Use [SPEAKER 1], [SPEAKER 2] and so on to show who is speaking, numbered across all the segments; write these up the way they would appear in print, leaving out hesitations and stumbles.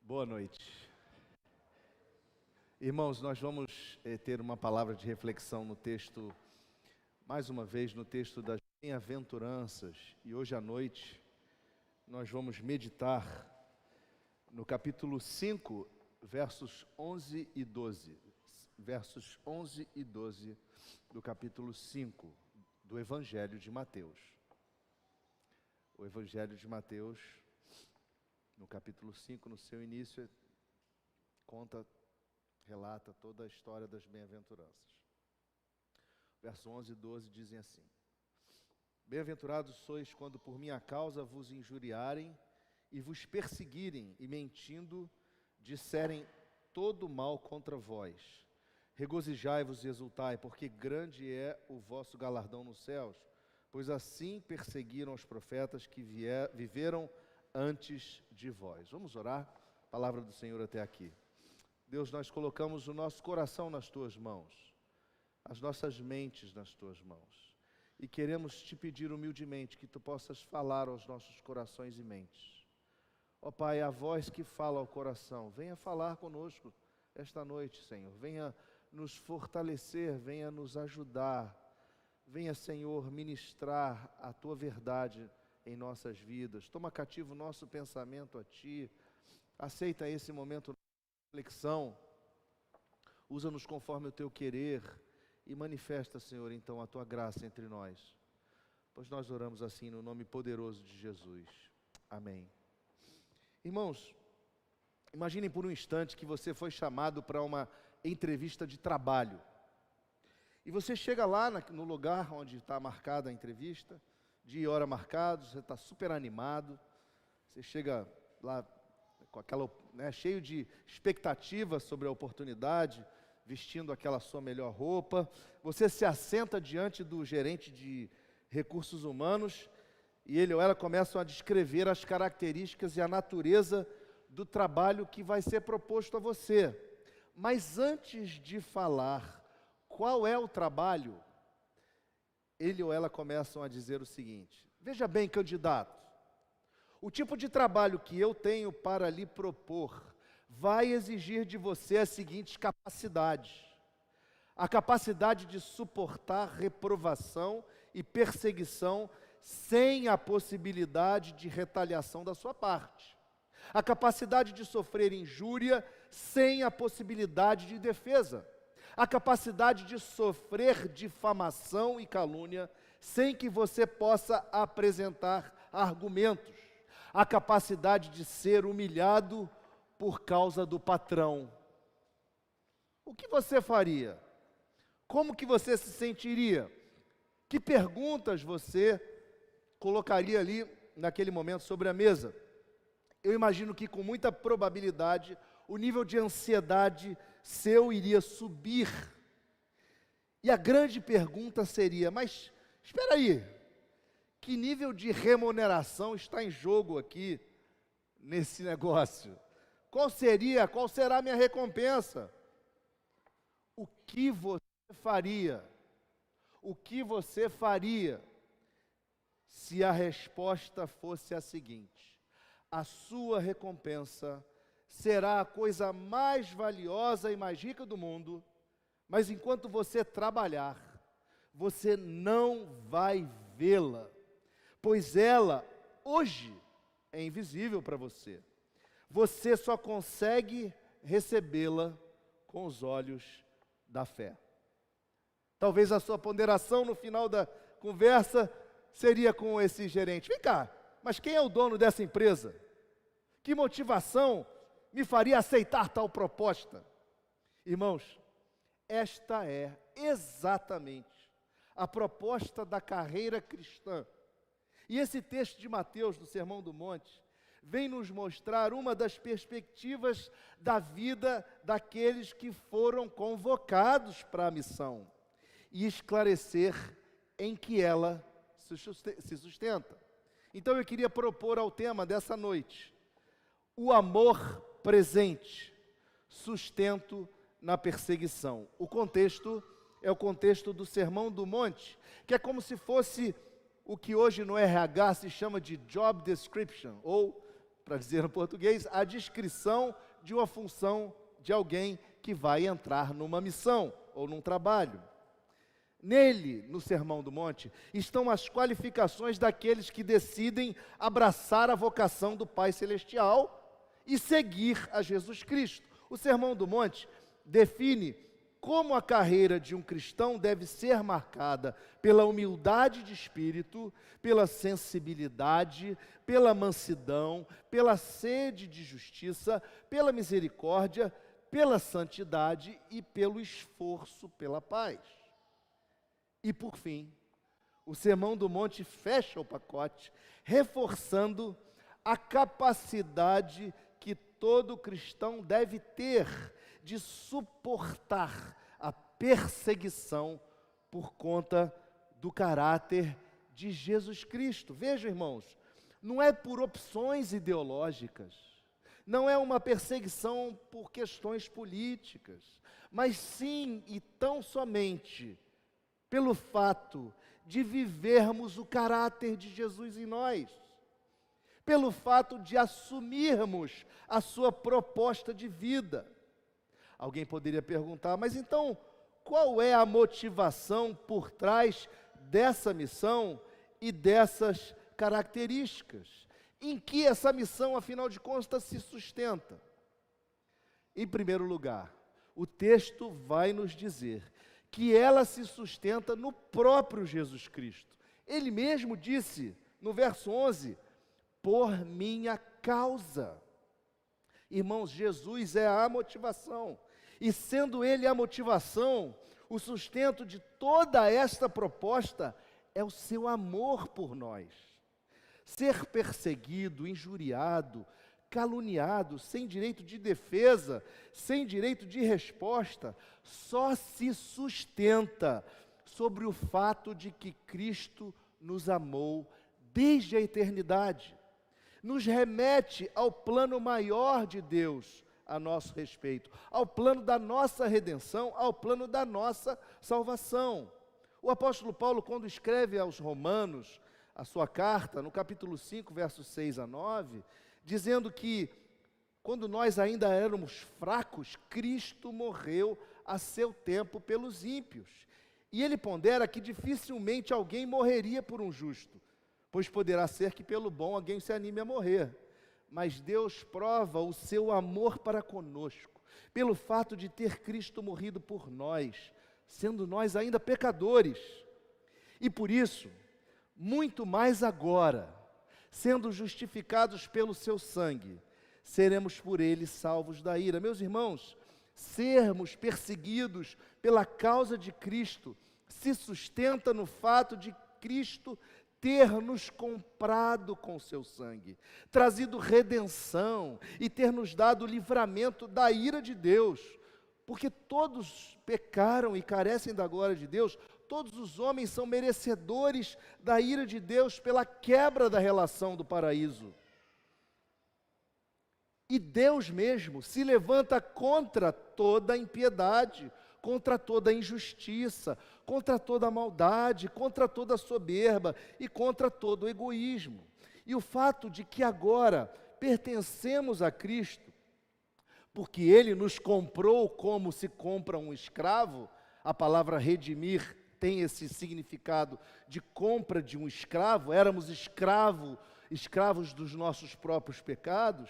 [SPEAKER 1] Boa noite. Irmãos, nós vamos ter uma palavra de reflexão no texto, mais uma vez, no texto das bem-aventuranças. E hoje à noite nós vamos meditar no capítulo 5, versos 11 e 12. Versos 11 e 12 do capítulo 5 do Evangelho de Mateus. O Evangelho de Mateus, no capítulo 5, no seu início, relata toda a história das bem-aventuranças. Versos 11 e 12 dizem assim: Bem-aventurados sois quando por minha causa vos injuriarem e vos perseguirem e mentindo disserem todo mal contra vós. Regozijai-vos e exultai, porque grande é o vosso galardão nos céus, pois assim perseguiram os profetas que viveram antes de vós. Vamos orar? Palavra do Senhor até aqui. Deus, nós colocamos o nosso coração nas tuas mãos, as nossas mentes nas tuas mãos, e queremos te pedir humildemente que tu possas falar aos nossos corações e mentes. Ó Pai, a voz que fala ao coração, venha falar conosco esta noite, Senhor. Venha nos fortalecer, venha nos ajudar. Venha, Senhor, ministrar a tua verdade em nossas vidas. Toma cativo o nosso pensamento a ti. Aceita esse momento de reflexão. Usa-nos conforme o teu querer e manifesta, Senhor, então a tua graça entre nós. Pois nós oramos assim no nome poderoso de Jesus. Amém. Irmãos, imaginem por um instante que você foi chamado para uma entrevista de trabalho. E você chega lá no lugar onde está marcada a entrevista, dia e hora marcados, você está super animado, você chega lá com aquela, cheio de expectativa sobre a oportunidade, vestindo aquela sua melhor roupa, você se assenta diante do gerente de recursos humanos e ele ou ela começam a descrever as características e a natureza do trabalho que vai ser proposto a você. Mas antes de falar qual é o trabalho, ele ou ela começam a dizer o seguinte: veja bem, candidato, o tipo de trabalho que eu tenho para lhe propor vai exigir de você as seguintes capacidades: a capacidade de suportar reprovação e perseguição sem a possibilidade de retaliação da sua parte, a capacidade de sofrer injúria sem a possibilidade de defesa, a capacidade de sofrer difamação e calúnia sem que você possa apresentar argumentos, a capacidade de ser humilhado por causa do patrão. O que você faria? Como que você se sentiria? Que perguntas você colocaria ali naquele momento sobre a mesa? Eu imagino que com muita probabilidade o nível de ansiedade seu iria subir. E a grande pergunta seria: mas espera aí, que nível de remuneração está em jogo aqui nesse negócio? Qual será a minha recompensa? O que você faria? O que você faria se a resposta fosse a seguinte: a sua recompensa será a coisa mais valiosa e mais rica do mundo, mas enquanto você trabalhar, você não vai vê-la, pois ela, hoje, é invisível para você. Você só consegue recebê-la com os olhos da fé. Talvez a sua ponderação no final da conversa seria com esse gerente: vem cá, mas quem é o dono dessa empresa? Que motivação me faria aceitar tal proposta? Irmãos, esta é exatamente a proposta da carreira cristã. E esse texto de Mateus, do Sermão do Monte, vem nos mostrar uma das perspectivas da vida daqueles que foram convocados para a missão e esclarecer em que ela se sustenta. Então eu queria propor ao tema dessa noite: o amor presente, sustento na perseguição. O contexto é o contexto do Sermão do Monte, que é como se fosse o que hoje no RH se chama de job description, ou para dizer no português, a descrição de uma função de alguém que vai entrar numa missão ou num trabalho. Nele, no Sermão do Monte, estão as qualificações daqueles que decidem abraçar a vocação do Pai Celestial e seguir a Jesus Cristo. O Sermão do Monte define como a carreira de um cristão deve ser marcada pela humildade de espírito, pela sensibilidade, pela mansidão, pela sede de justiça, pela misericórdia, pela santidade e pelo esforço pela paz. E por fim, o Sermão do Monte fecha o pacote, reforçando a capacidade que todo cristão deve ter de suportar a perseguição por conta do caráter de Jesus Cristo. Vejam, irmãos, não é por opções ideológicas, não é uma perseguição por questões políticas, mas sim e tão somente pelo fato de vivermos o caráter de Jesus em nós, pelo fato de assumirmos a sua proposta de vida. Alguém poderia perguntar, mas então, qual é a motivação por trás dessa missão e dessas características? Em que essa missão, afinal de contas, se sustenta? Em primeiro lugar, o texto vai nos dizer que ela se sustenta no próprio Jesus Cristo. Ele mesmo disse, no verso 11, por minha causa. Irmãos, Jesus é a motivação, e sendo Ele a motivação, o sustento de toda esta proposta é o seu amor por nós. Ser perseguido, injuriado, caluniado, sem direito de defesa, sem direito de resposta, só se sustenta sobre o fato de que Cristo nos amou desde a eternidade. Nos remete ao plano maior de Deus a nosso respeito, ao plano da nossa redenção, ao plano da nossa salvação. O apóstolo Paulo, quando escreve aos Romanos a sua carta, no capítulo 5, versos 6 a 9, dizendo que quando nós ainda éramos fracos, Cristo morreu a seu tempo pelos ímpios. E ele pondera que dificilmente alguém morreria por um justo, pois poderá ser que pelo bom alguém se anime a morrer. Mas Deus prova o seu amor para conosco, pelo fato de ter Cristo morrido por nós, sendo nós ainda pecadores. E por isso, muito mais agora, sendo justificados pelo seu sangue, seremos por ele salvos da ira. Meus irmãos, sermos perseguidos pela causa de Cristo se sustenta no fato de Cristo ter nos comprado com seu sangue, trazido redenção e ter nos dado o livramento da ira de Deus, porque todos pecaram e carecem da glória de Deus, todos os homens são merecedores da ira de Deus pela quebra da relação do paraíso. E Deus mesmo se levanta contra toda a impiedade, contra toda a injustiça, contra toda a maldade, contra toda a soberba e contra todo o egoísmo. E o fato de que agora pertencemos a Cristo, porque Ele nos comprou como se compra um escravo, a palavra redimir tem esse significado de compra de um escravo, éramos escravos dos nossos próprios pecados.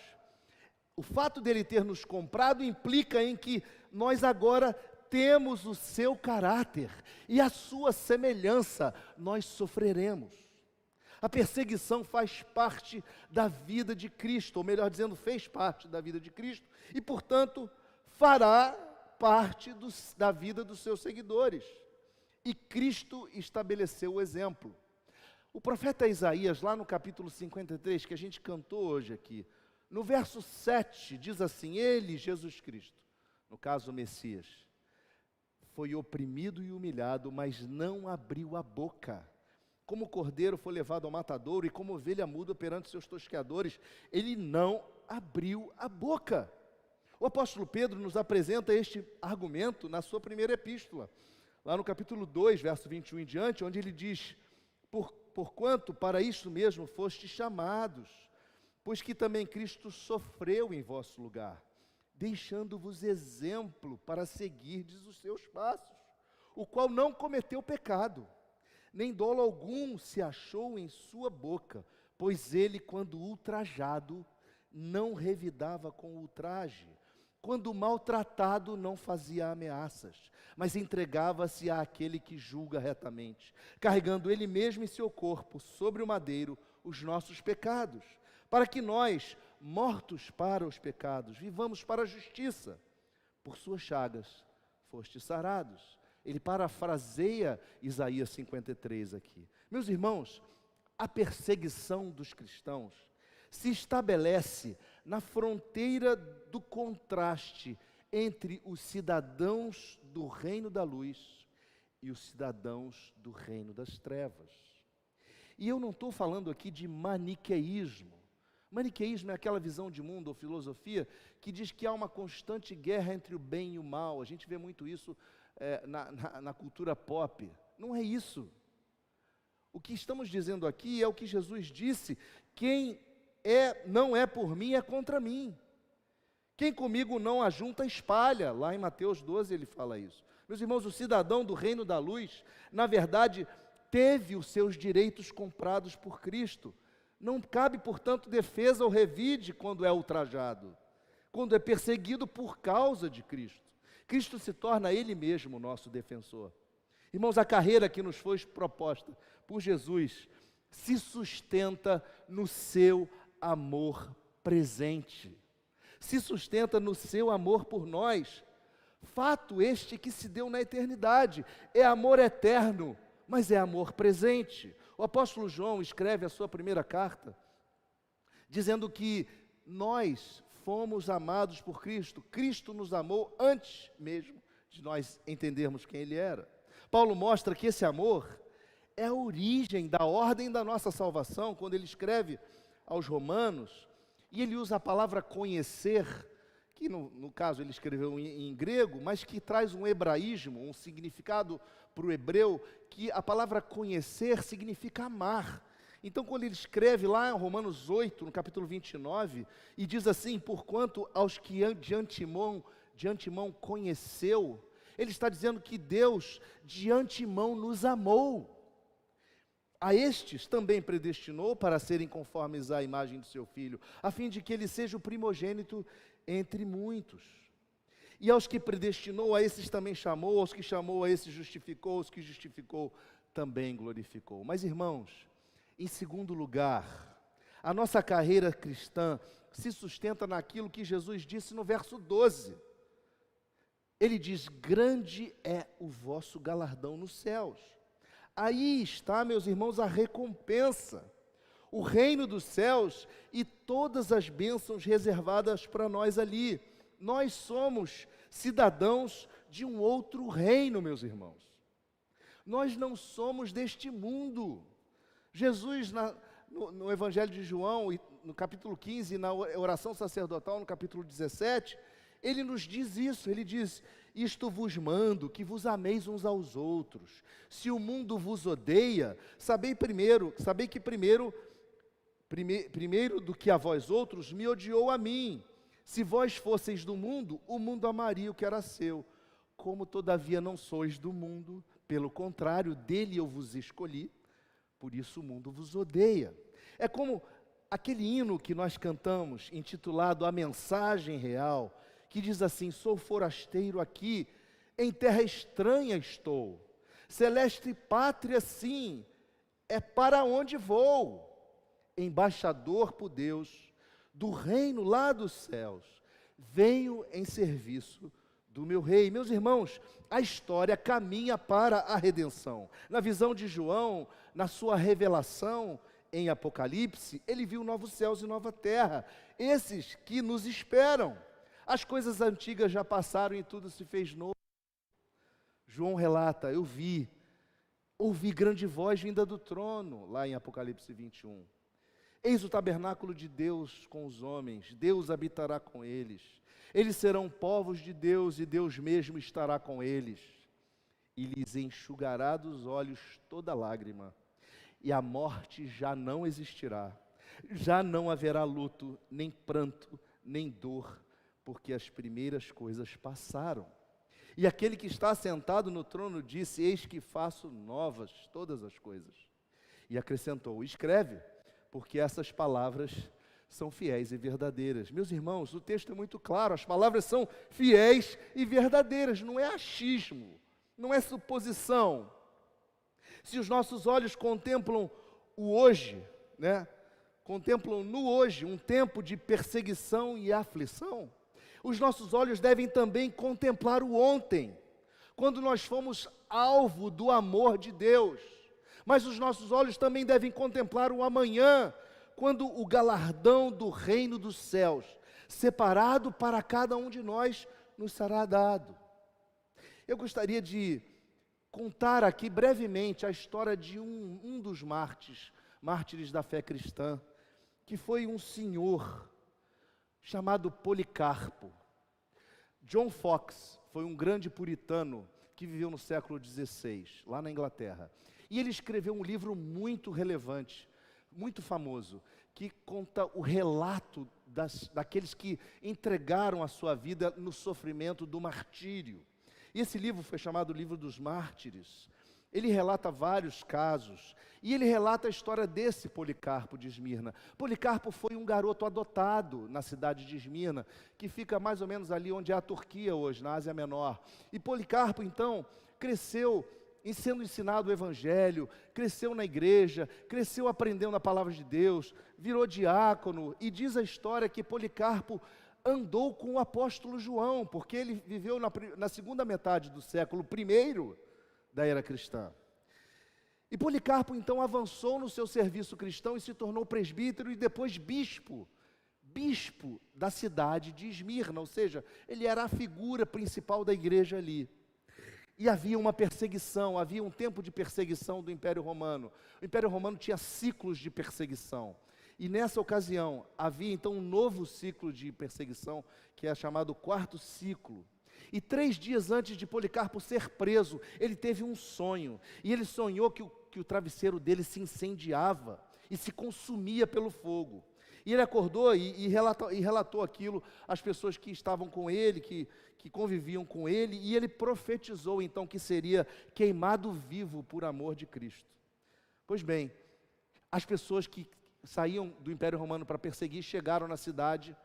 [SPEAKER 1] O fato dele ter nos comprado implica em que nós agora temos o seu caráter e a sua semelhança, nós sofreremos. A perseguição faz parte da vida de Cristo, ou melhor dizendo, fez parte da vida de Cristo e, portanto, fará parte da vida dos seus seguidores. E Cristo estabeleceu o exemplo. O profeta Isaías, lá no capítulo 53, que a gente cantou hoje aqui, no verso 7, diz assim: Ele, Jesus Cristo, no caso o Messias, foi oprimido e humilhado, mas não abriu a boca. Como o cordeiro foi levado ao matadouro e como ovelha muda perante seus tosqueadores, ele não abriu a boca. O apóstolo Pedro nos apresenta este argumento na sua primeira epístola, lá no capítulo 2, verso 21 em diante, onde ele diz: Porquanto para isso mesmo fostes chamados, Pois que também Cristo sofreu em vosso lugar, deixando-vos exemplo para seguirdes os seus passos, o qual não cometeu pecado, nem dolo algum se achou em sua boca, pois ele, quando ultrajado, não revidava com ultraje, quando maltratado, não fazia ameaças, mas entregava-se àquele que julga retamente, carregando ele mesmo em seu corpo, sobre o madeiro, os nossos pecados, para que nós, mortos para os pecados, vivamos para a justiça. Por suas chagas fostes sarados. Ele parafraseia Isaías 53 aqui. Meus irmãos, a perseguição dos cristãos se estabelece na fronteira do contraste entre os cidadãos do reino da luz e os cidadãos do reino das trevas. E eu não estou falando aqui de maniqueísmo. Maniqueísmo é aquela visão de mundo ou filosofia que diz que há uma constante guerra entre o bem e o mal. A gente vê muito isso na cultura pop. Não é isso. O que estamos dizendo aqui é o que Jesus disse: quem não é por mim, é contra mim. Quem comigo não ajunta, espalha. Lá em Mateus 12 ele fala isso. Meus irmãos, o cidadão do reino da luz, na verdade, teve os seus direitos comprados por Cristo. Não cabe, portanto, defesa ou revide quando é ultrajado, quando é perseguido por causa de Cristo. Cristo se torna Ele mesmo o nosso defensor. Irmãos, a carreira que nos foi proposta por Jesus se sustenta no seu amor presente, se sustenta no seu amor por nós. Fato este que se deu na eternidade, é amor eterno, mas é amor presente. O apóstolo João escreve a sua primeira carta, dizendo que nós fomos amados por Cristo. Cristo nos amou antes mesmo de nós entendermos quem Ele era. Paulo mostra que esse amor é a origem da ordem da nossa salvação, quando ele escreve aos Romanos, e ele usa a palavra conhecer, que no caso ele escreveu em grego, mas que traz um hebraísmo, um significado para o hebreu, que a palavra conhecer significa amar. Então, quando ele escreve lá em Romanos 8, no capítulo 29, e diz assim: porquanto aos que de antemão conheceu, ele está dizendo que Deus de antemão nos amou. A estes também predestinou para serem conformes à imagem do seu Filho, a fim de que ele seja o primogênito entre muitos. E aos que predestinou, a esses também chamou, aos que chamou, a esses justificou, aos que justificou, também glorificou. Mas, irmãos, em segundo lugar, a nossa carreira cristã se sustenta naquilo que Jesus disse no verso 12. Ele diz: grande é o vosso galardão nos céus. Aí está, meus irmãos, a recompensa, o reino dos céus e todas as bênçãos reservadas para nós ali. Nós somos cidadãos de um outro reino, meus irmãos. Nós não somos deste mundo. Jesus, no Evangelho de João, no capítulo 15, na oração sacerdotal, no capítulo 17, ele nos diz isso. Ele diz: isto vos mando, que vos ameis uns aos outros. Se o mundo vos odeia, sabei que primeiro do que a vós outros, me odiou a mim. Se vós fosseis do mundo, o mundo amaria o que era seu. Como todavia não sois do mundo, pelo contrário, dele eu vos escolhi, por isso o mundo vos odeia. É como aquele hino que nós cantamos, intitulado A Mensagem Real, que diz assim: sou forasteiro aqui, em terra estranha estou, celeste pátria sim, é para onde vou, embaixador por Deus, do reino lá dos céus, venho em serviço do meu rei. Meus irmãos, a história caminha para a redenção. Na visão de João, na sua revelação em Apocalipse, ele viu novos céus e nova terra, esses que nos esperam. As coisas antigas já passaram e tudo se fez novo. João relata: ouvi grande voz vinda do trono, lá em Apocalipse 21. Eis o tabernáculo de Deus com os homens, Deus habitará com eles. Eles serão povos de Deus e Deus mesmo estará com eles. E lhes enxugará dos olhos toda lágrima, e a morte já não existirá. Já não haverá luto, nem pranto, nem dor, porque as primeiras coisas passaram. E aquele que está sentado no trono disse: eis que faço novas todas as coisas. E acrescentou: escreve, porque essas palavras são fiéis e verdadeiras. Meus irmãos, o texto é muito claro, as palavras são fiéis e verdadeiras, não é achismo, não é suposição. Se os nossos olhos contemplam o hoje, né? Contemplam no hoje um tempo de perseguição e aflição, os nossos olhos devem também contemplar o ontem, quando nós fomos alvo do amor de Deus. Mas os nossos olhos também devem contemplar o amanhã, quando o galardão do reino dos céus, separado para cada um de nós, nos será dado. Eu gostaria de contar aqui brevemente a história de um dos mártires da fé cristã, que foi um senhor chamado Policarpo. John Fox foi um grande puritano que viveu no século XVI, lá na Inglaterra. E ele escreveu um livro muito relevante, muito famoso, que conta o relato daqueles que entregaram a sua vida no sofrimento do martírio. E esse livro foi chamado Livro dos Mártires. Ele relata vários casos, e ele relata a história desse Policarpo de Esmirna. Policarpo foi um garoto adotado na cidade de Esmirna, que fica mais ou menos ali onde é a Turquia hoje, na Ásia Menor. E Policarpo, então, cresceu sendo ensinado o Evangelho, cresceu na igreja, cresceu aprendendo a palavra de Deus, virou diácono, e diz a história que Policarpo andou com o apóstolo João, porque ele viveu na segunda metade do século I da era cristã. E Policarpo então avançou no seu serviço cristão e se tornou presbítero e depois bispo da cidade de Esmirna, ou seja, ele era a figura principal da igreja ali. E havia uma perseguição, havia um tempo de perseguição do Império Romano. O Império Romano tinha ciclos de perseguição. E nessa ocasião, havia então um novo ciclo de perseguição, que é chamado quarto ciclo. E 3 dias antes de Policarpo ser preso, ele teve um sonho. E ele sonhou que o travesseiro dele se incendiava e se consumia pelo fogo. E ele acordou e relatou aquilo às pessoas que estavam com ele, que conviviam com ele, e ele profetizou então que seria queimado vivo por amor de Cristo. Pois bem, as pessoas que saíam do Império Romano para perseguir chegaram na cidade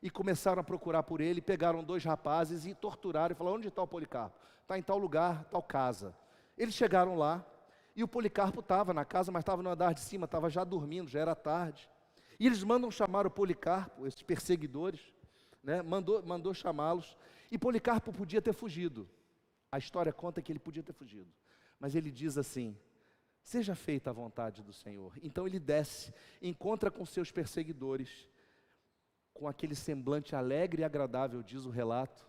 [SPEAKER 1] e começaram a procurar por ele, pegaram 2 rapazes e torturaram e falaram: onde está o Policarpo? Está em tal lugar, tal casa. Eles chegaram lá e o Policarpo estava na casa, mas estava no andar de cima, estava já dormindo, já era tarde. E eles mandam chamar o Policarpo, esses perseguidores, né? Mandou chamá-los, e Policarpo podia ter fugido. A história conta que ele podia ter fugido, mas ele diz assim: seja feita a vontade do Senhor. Então ele desce, encontra com seus perseguidores, com aquele semblante alegre e agradável, diz o relato,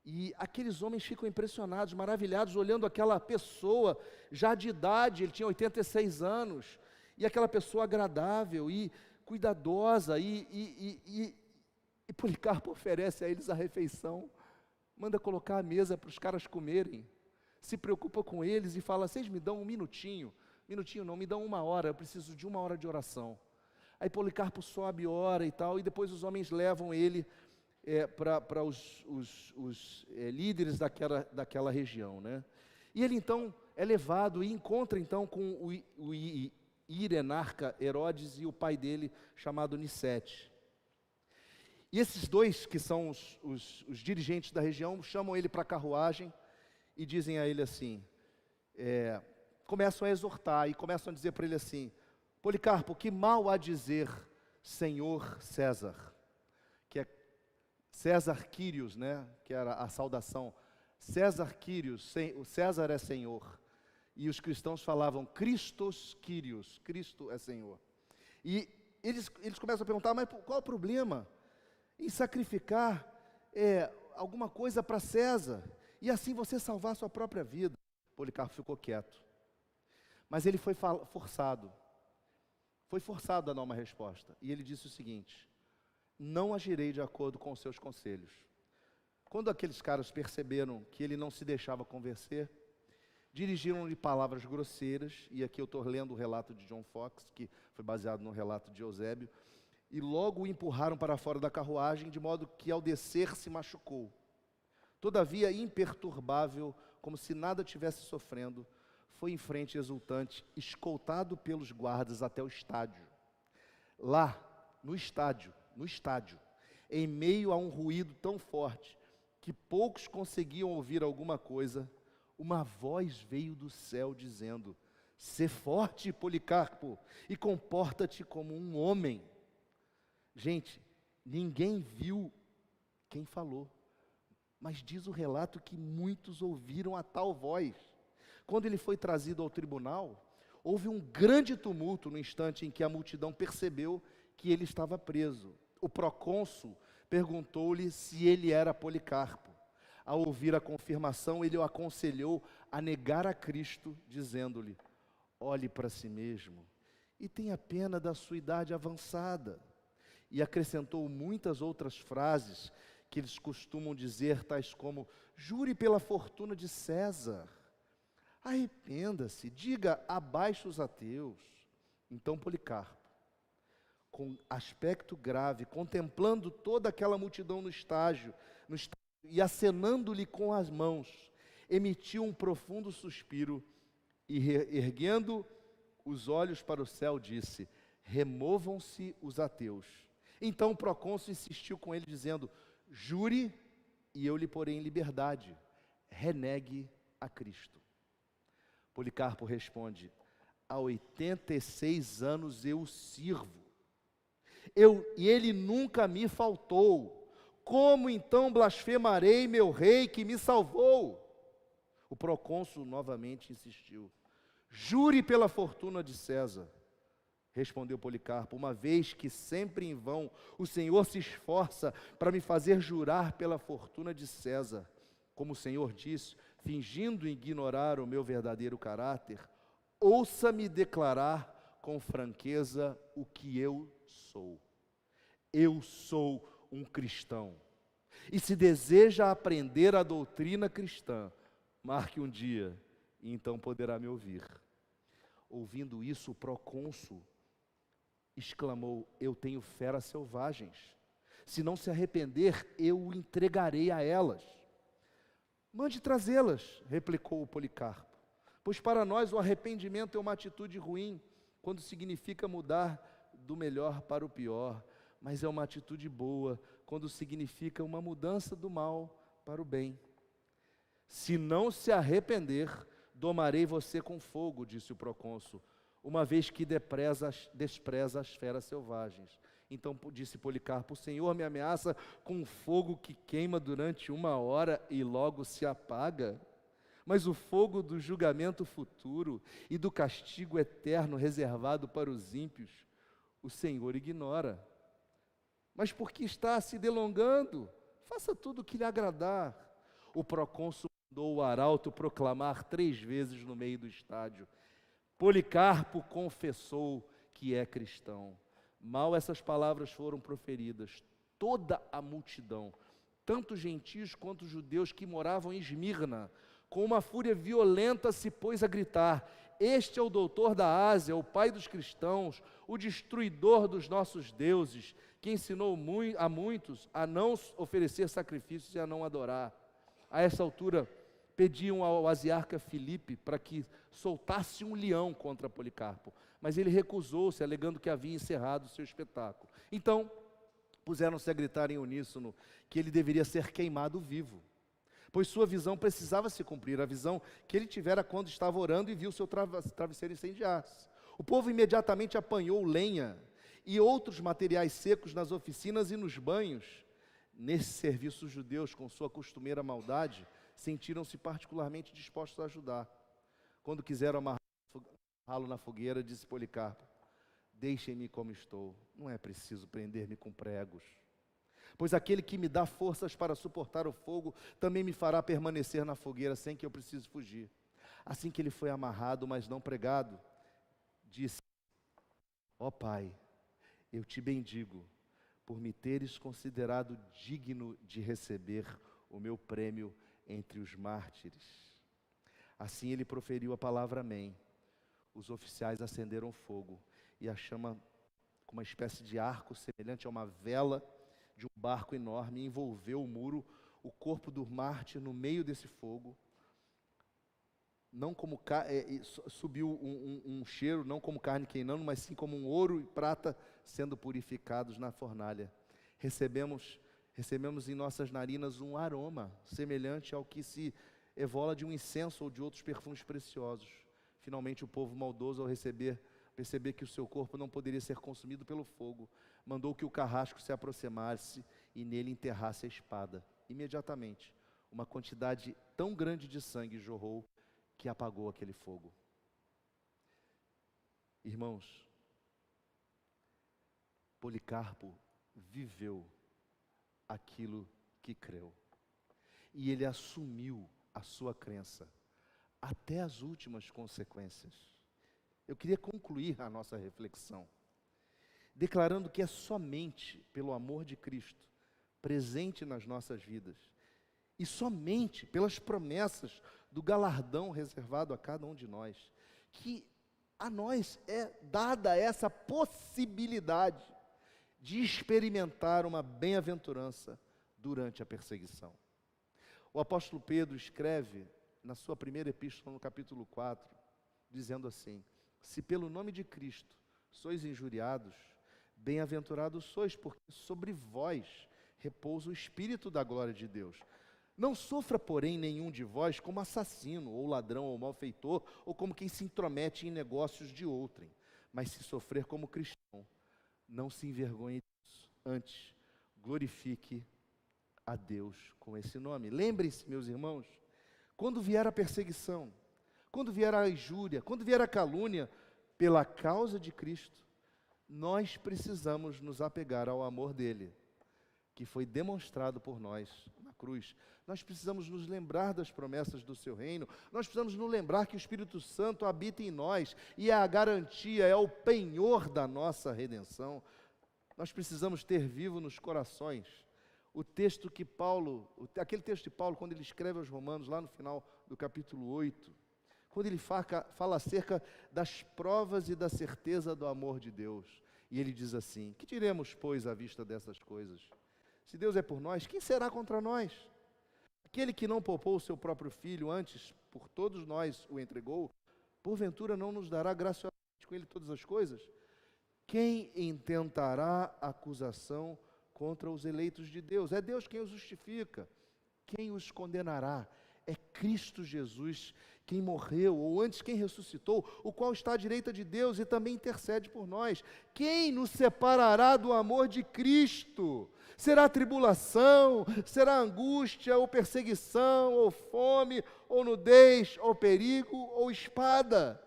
[SPEAKER 1] e aqueles homens ficam impressionados, maravilhados, olhando aquela pessoa já de idade, ele tinha 86 anos, e aquela pessoa agradável e cuidadosa, e Policarpo oferece a eles a refeição, manda colocar a mesa para os caras comerem, se preocupa com eles e fala: vocês me dão um minutinho não, me dão 1 hora, eu preciso de 1 hora de oração. Aí Policarpo sobe, ora e tal, e depois os homens levam ele para os líderes daquela região, né? E ele então é levado e encontra então com o Irenarca Herodes e o pai dele, chamado Nicete. E esses 2, que são os dirigentes da região, chamam ele para a carruagem e dizem a ele assim, começam a exortar e começam a dizer para ele assim: Policarpo, que mal há dizer Senhor César? Que é César Quírios, né? Que era a saudação. César Quírios, o César é Senhor. E os cristãos falavam Christos Quírios, Cristo é Senhor. E eles começam a perguntar: mas qual o problema em sacrificar alguma coisa para César, e assim você salvar a sua própria vida? Policarpo ficou quieto, mas ele foi forçado a dar uma resposta, e ele disse o seguinte: não agirei de acordo com os seus conselhos. Quando aqueles caras perceberam que ele não se deixava convencer, Dirigiram-lhe palavras grosseiras, e aqui eu estou lendo o relato de John Fox, que foi baseado no relato de Eusébio, e logo o empurraram para fora da carruagem, de modo que ao descer se machucou. Todavia, imperturbável, como se nada tivesse sofrendo, foi em frente exultante, escoltado pelos guardas até o estádio. Lá, no estádio, em meio a um ruído tão forte, que poucos conseguiam ouvir alguma coisa, uma voz veio do céu dizendo: sê forte, Policarpo, e comporta-te como um homem. Gente, ninguém viu quem falou, mas diz o relato que muitos ouviram a tal voz. Quando ele foi trazido ao tribunal, houve um grande tumulto no instante em que a multidão percebeu que ele estava preso. O procônsul perguntou-lhe se ele era Policarpo. Ao ouvir a confirmação, ele o aconselhou a negar a Cristo, dizendo-lhe: olhe para si mesmo e tenha pena da sua idade avançada. E acrescentou muitas outras frases que eles costumam dizer, tais como: jure pela fortuna de César, arrependa-se, diga abaixo os ateus. Então Policarpo, com aspecto grave, contemplando toda aquela multidão no estádio, e acenando-lhe com as mãos, emitiu um profundo suspiro e, erguendo os olhos para o céu, disse: removam-se os ateus. Então o procônsul insistiu com ele, dizendo: jure e eu lhe porei em liberdade, renegue a Cristo. Policarpo responde: há 86 anos eu o sirvo, e ele nunca me faltou. Como então blasfemarei meu rei que me salvou? O procônsul novamente insistiu: jure pela fortuna de César. Respondeu Policarpo: uma vez que sempre em vão o Senhor se esforça para me fazer jurar pela fortuna de César, como o Senhor disse, fingindo ignorar o meu verdadeiro caráter, ouça-me declarar com franqueza o que eu sou. Eu sou um cristão. E se deseja aprender a doutrina cristã, marque um dia e então poderá me ouvir. Ouvindo isso, o procônsul exclamou: eu tenho feras selvagens. Se não se arrepender, eu o entregarei a elas. Mande trazê-las, replicou o Policarpo, pois para nós o arrependimento é uma atitude ruim, quando significa mudar do melhor para o pior, mas é uma atitude boa, quando significa uma mudança do mal para o bem. Se não se arrepender, domarei você com fogo, disse o procônsul, uma vez que despreza as feras selvagens. Então disse Policarpo: o Senhor me ameaça com um fogo que queima durante 1 hora e logo se apaga? Mas o fogo do julgamento futuro e do castigo eterno reservado para os ímpios, o Senhor ignora. Mas por que está se delongando? Faça tudo o que lhe agradar. O procônsul mandou o arauto proclamar 3 vezes no meio do estádio: Policarpo confessou que é cristão. Mal essas palavras foram proferidas, toda a multidão, tanto gentios quanto judeus que moravam em Esmirna, com uma fúria violenta se pôs a gritar: este é o doutor da Ásia, o pai dos cristãos, o destruidor dos nossos deuses, que ensinou a muitos a não oferecer sacrifícios e a não adorar. A essa altura, pediam ao asiarca Filipe para que soltasse um leão contra Policarpo, mas ele recusou-se, alegando que havia encerrado o seu espetáculo. Então, puseram-se a gritar em uníssono que ele deveria ser queimado vivo, pois sua visão precisava se cumprir, a visão que ele tivera quando estava orando e viu seu travesseiro incendiar-se. O povo imediatamente apanhou lenha e outros materiais secos nas oficinas e nos banhos. Nesse serviço, os judeus, com sua costumeira maldade, sentiram-se particularmente dispostos a ajudar. Quando quiseram amarrá-lo na fogueira, disse Policarpo: deixem-me como estou, não é preciso prender-me com pregos, pois aquele que me dá forças para suportar o fogo, também me fará permanecer na fogueira sem que eu precise fugir. Assim que ele foi amarrado, mas não pregado, disse: ó Pai, eu te bendigo, por me teres considerado digno de receber o meu prêmio entre os mártires. Assim ele proferiu a palavra amém. Os oficiais acenderam fogo, e a chama, com uma espécie de arco semelhante a uma vela de um barco enorme, envolveu o muro, o corpo do mártir no meio desse fogo. Não como subiu um cheiro, não como carne queimando, mas sim como um ouro e prata sendo purificados na fornalha. Recebemos em nossas narinas um aroma semelhante ao que se evola de um incenso ou de outros perfumes preciosos. Finalmente o povo maldoso, ao perceber que o seu corpo não poderia ser consumido pelo fogo, mandou que o carrasco se aproximasse e nele enterrasse a espada. Imediatamente, uma quantidade tão grande de sangue jorrou que apagou aquele fogo. Irmãos, Policarpo viveu aquilo que creu. E ele assumiu a sua crença até as últimas consequências. Eu queria concluir a nossa reflexão declarando que é somente pelo amor de Cristo presente nas nossas vidas e somente pelas promessas do galardão reservado a cada um de nós, que a nós é dada essa possibilidade de experimentar uma bem-aventurança durante a perseguição. O apóstolo Pedro escreve na sua primeira epístola, no capítulo 4, dizendo assim: se pelo nome de Cristo sois injuriados, bem-aventurados sois, porque sobre vós repousa o Espírito da glória de Deus. Não sofra, porém, nenhum de vós como assassino, ou ladrão, ou malfeitor, ou como quem se intromete em negócios de outrem. Mas se sofrer como cristão, não se envergonhe disso. Antes, glorifique a Deus com esse nome. Lembrem-se, meus irmãos, quando vier a perseguição, quando vier a injúria, quando vier a calúnia, pela causa de Cristo, nós precisamos nos apegar ao amor dele, que foi demonstrado por nós na cruz. Nós precisamos nos lembrar das promessas do seu reino, nós precisamos nos lembrar que o Espírito Santo habita em nós, e é a garantia, é o penhor da nossa redenção. Nós precisamos ter vivo nos corações o texto que Paulo, aquele texto de Paulo, quando ele escreve aos Romanos, lá no final do capítulo 8, quando ele fala acerca das provas e da certeza do amor de Deus, e ele diz assim: que diremos, pois, à vista dessas coisas? Se Deus é por nós, quem será contra nós? Aquele que não poupou o seu próprio filho, antes por todos nós o entregou, porventura não nos dará graciosamente com ele todas as coisas? Quem intentará acusação contra os eleitos de Deus? É Deus quem os justifica. Quem os condenará? É Cristo Jesus, quem morreu, ou antes quem ressuscitou, o qual está à direita de Deus e também intercede por nós. Quem nos separará do amor de Cristo? Será tribulação, será angústia, ou perseguição, ou fome, ou nudez, ou perigo, ou espada?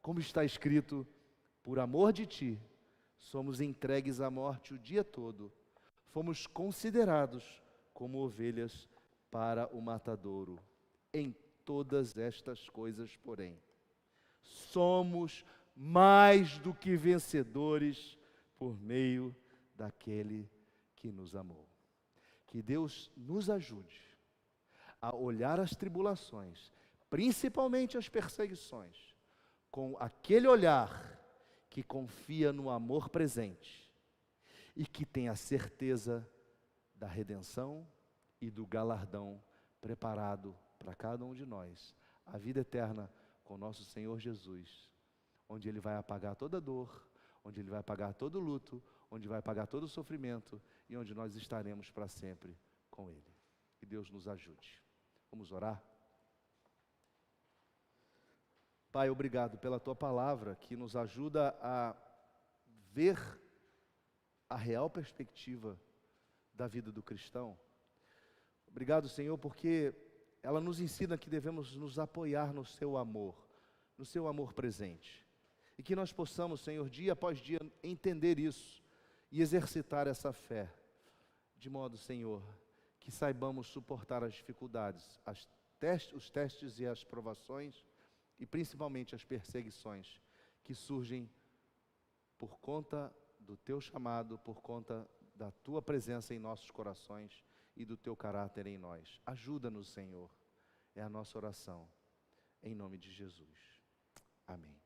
[SPEAKER 1] Como está escrito: por amor de ti, somos entregues à morte o dia todo, fomos considerados como ovelhas para o matadouro. Em todas estas coisas, porém, somos mais do que vencedores por meio daquele que nos amou. Que Deus nos ajude a olhar as tribulações, principalmente as perseguições, com aquele olhar que confia no amor presente e que tem a certeza da redenção e do galardão preparado para cada um de nós, a vida eterna com nosso Senhor Jesus, onde Ele vai apagar toda dor, onde Ele vai apagar todo luto, onde vai apagar todo sofrimento e onde nós estaremos para sempre com Ele. Que Deus nos ajude. Vamos orar? Pai, obrigado pela Tua palavra, que nos ajuda a ver a real perspectiva da vida do cristão. Obrigado, Senhor, porque ela nos ensina que devemos nos apoiar no Seu amor presente. E que nós possamos, Senhor, dia após dia, entender isso e exercitar essa fé, de modo, Senhor, que saibamos suportar as dificuldades, os testes e as provações, e principalmente as perseguições que surgem por conta do Teu chamado, por conta da Tua presença em nossos corações e do Teu caráter em nós. Ajuda-nos, Senhor, é a nossa oração. em nome de Jesus. Amém.